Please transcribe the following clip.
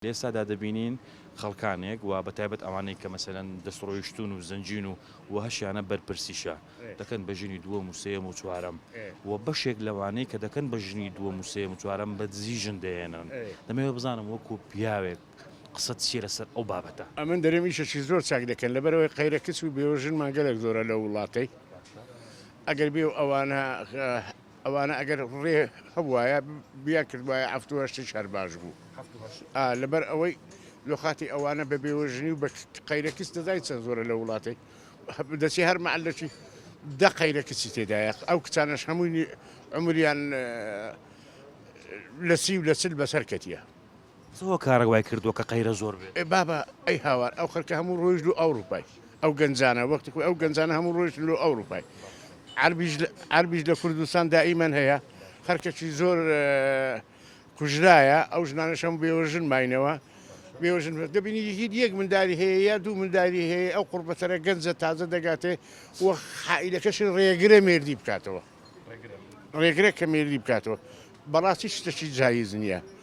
لێسادا دەبینین خەڵکانێک و بەتایبەت ئەوانەی کە مەسەلەن دەستڕۆیشتون و زەنجین و هەشیانە بەرپرسیشە دەکەن بە ژنی دووەم و سێم و چوارەم و بەشێک لەوانەی کە دەکەن بە ژنی دووەم و سێم و چوارەم بە دزیژن دێنن دەمەوێت بزانم وەکو پیاوێک قسەت چیە لەسەر ئەو بابەتە. ئەمن دەرێمیشەکی زۆر چاک دەکەن لەبەرەوەی قەیرەکەس و بێوەژنمان گەلێک زۆرە لە وڵاتی ئەگەر بێ ئەوانە ئەگەر ڕێ هەبوایە بیا کردوایە هەفتوهەشتی شەر باش بوو لەبەر ئەوەی لۆخاتی ئەوانە بە بێوەژنی و بە قەیرەکەس دەدای چەند زۆرە لە وڵاتی دەچی هەر مەعەلەکی دە قەیرەکەسی تێدایە ئەو کچانەش هەمووی عمریان لە سی و لە چل بەسەر کەتیە. زۆر کارەوای کردووە کە قەیرە زۆر بێت. بابە ئەی هاوار ئەو خەرکە هەموو ڕۆیژ و ئەوروپای ئەو گەنجانە وەختی ئەو گەنجانە هەموو ڕۆیژ لە ئەوروپای عربیش لە کوردستان دائیمەن هەیە خەرکەی زۆر کوژرایە ئەو ژنانەش هەموو بێوەژن ماینەوە بێوەژن دەبینی هیچ یەک منداری هەیە یا دوو منداری هەیە ئەو قوربەتەرە گەنجە تازە دەگاتێ وە حائیلەکەش ڕێگرە مێردی بکاتەوە ڕێگرە کە مێردی بکاتەوە بەڕاستی شتێکی جایز نییە.